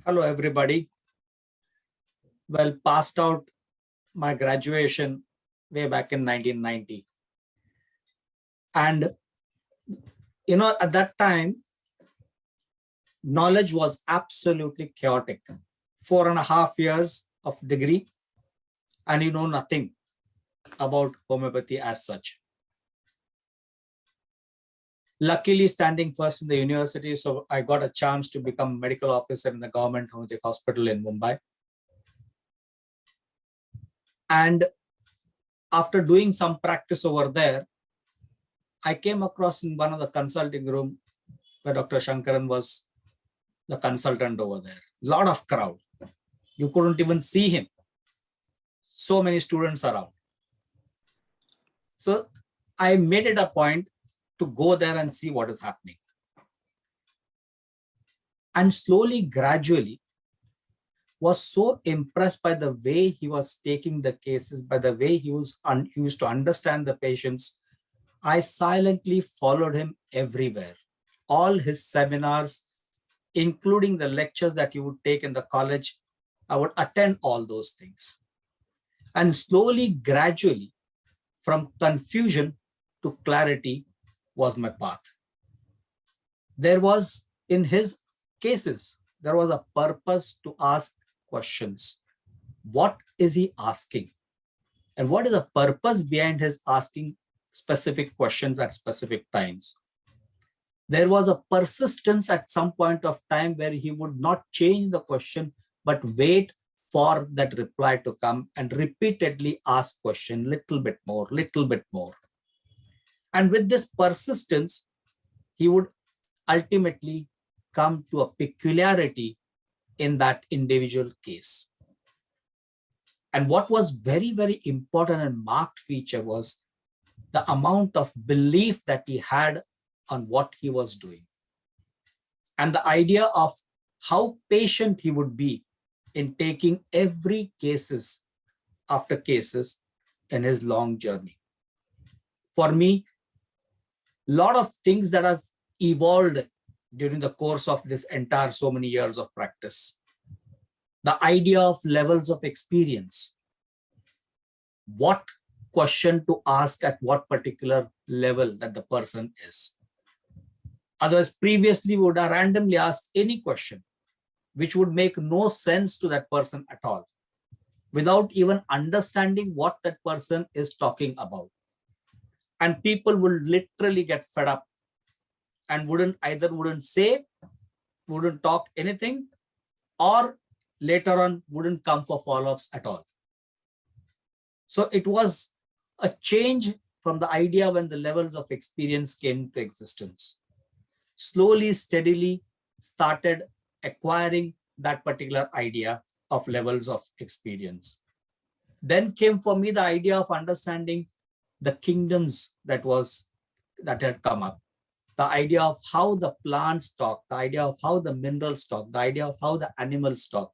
Hello, everybody. Well, passed out my graduation way back in 1990. And, at that time, knowledge was absolutely chaotic. 4.5 years of degree, and you know nothing about homeopathy as such. Luckily, standing first in the university, so I got a chance to become medical officer in the government homeopathic hospital in Mumbai. And after doing some practice over there, I came across in one of the consulting room where Dr. Sankaran was the consultant over there. Lot of crowd. You couldn't even see him. So many students around. So I made it a point to go there and see what is happening. And slowly, gradually, was so impressed by the way he was taking the cases, by the way he used to understand the patients. I silently followed him everywhere. All his seminars, including the lectures that he would take in the college, I would attend all those things. And slowly, gradually, from confusion to clarity was my path. There was, in his cases, there was a purpose to ask questions. What is he asking? And what is the purpose behind his asking specific questions at specific times? There was a persistence at some point of time where he would not change the question, but wait for that reply to come and repeatedly ask question, little bit more, little bit more. And with this persistence, he would ultimately come to a peculiarity in that individual case. And what was very, very important and marked feature was the amount of belief that he had on what he was doing. And the idea of how patient he would be in taking every cases after cases in his long journey. For me, a lot of things that have evolved during the course of this entire so many years of practice. The idea of levels of experience. What question to ask at what particular level that the person is. Otherwise, previously we would have randomly asked any question, which would make no sense to that person at all, without even understanding what that person is talking about. And people would literally get fed up and wouldn't say, wouldn't talk anything, or later on wouldn't come for follow-ups at all. So it was a change from the idea when the levels of experience came into existence. Slowly, steadily started acquiring that particular idea of levels of experience. Then came for me the idea of understanding the kingdoms that had come up. The idea of how the plants talk, the idea of how the minerals talk, the idea of how the animals talk,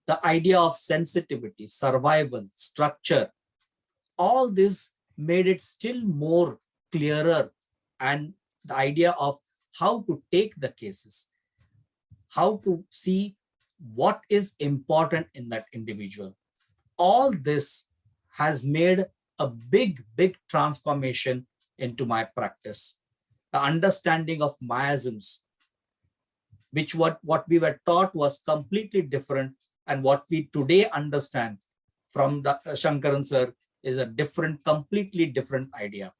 the idea of sensitivity, survival, structure, all this made it still more clearer. And the idea of how to take the cases, how to see what is important in that individual. All this has made a big, big transformation into my practice. The understanding of miasms, which what we were taught was completely different, and what we today understand from Dr. Sankaran sir is a completely different idea.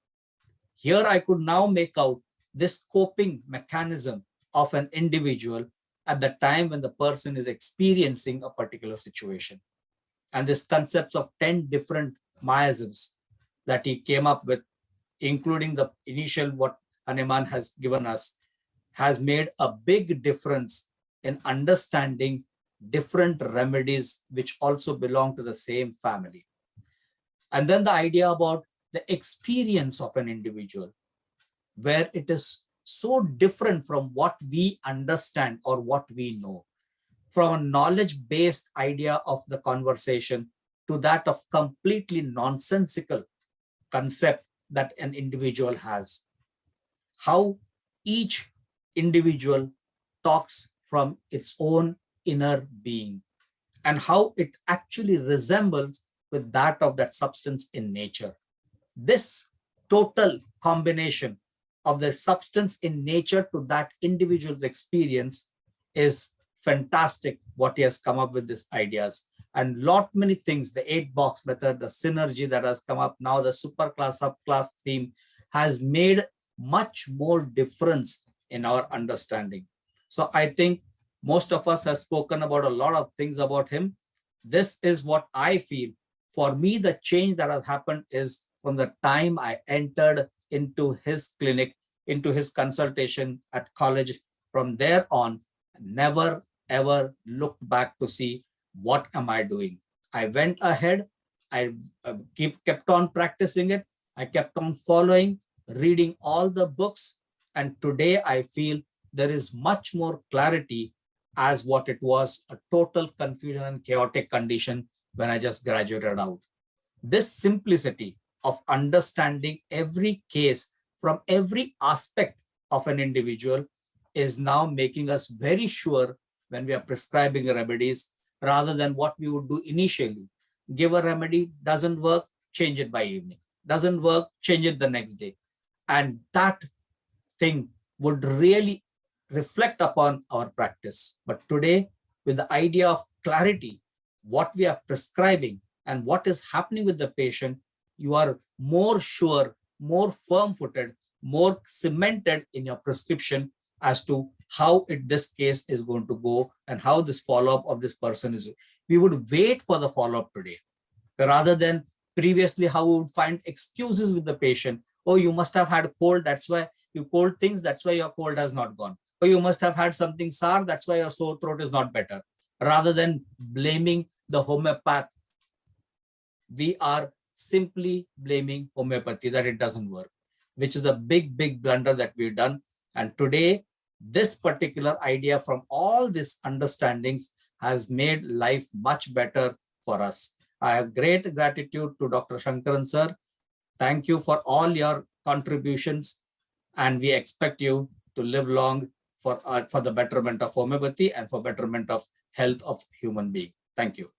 Here I could now make out this coping mechanism of an individual at the time when the person is experiencing a particular situation. And this concepts of 10 different miasms that he came up with, including the initial what Hahnemann has given us, has made a big difference in understanding different remedies which also belong to the same family. And then the idea about the experience of an individual, where it is so different from what we understand or what we know, from a knowledge-based idea of the conversation to that of completely nonsensical concept that an individual has. How each individual talks from its own inner being and how it actually resembles with that of that substance in nature. This total combination of the substance in nature to that individual's experience is fantastic what he has come up with these ideas. And lot many things, the 8-box method, the synergy that has come up now, the superclass, subclass theme has made much more difference in our understanding. So I think most of us have spoken about a lot of things about him. This is what I feel. For me, the change that has happened is from the time I entered into his clinic, into his consultation at college. From there on, never ever looked back to see what am I doing. I went ahead, I kept on practicing it, I kept on following, reading all the books, and today I feel there is much more clarity as what it was, a total confusion and chaotic condition when I just graduated out. This simplicity of understanding every case from every aspect of an individual is now making us very sure when we are prescribing remedies, rather than what we would do initially. Give a remedy, doesn't work, change it by evening. Doesn't work, change it the next day. And that thing would really reflect upon our practice. But today, with the idea of clarity, what we are prescribing and what is happening with the patient, you are more sure, more firm-footed, more cemented in your prescription as to how this case is going to go and how this follow-up of this person is. We would wait for the follow-up today, rather than previously how we would find excuses with the patient. Oh, you must have had a cold, that's why you cold things, that's why your cold has not gone. Or you must have had something sour, that's why your sore throat is not better. Rather than blaming the homeopath, we are simply blaming homeopathy that it doesn't work, which is a big, big blunder that we've done. And today, this particular idea from all these understandings has made life much better for us. I have great gratitude to Dr. Sankaran sir. Thank you for all your contributions, and we expect you to live long for the betterment of homeopathy and for betterment of health of human being. Thank you.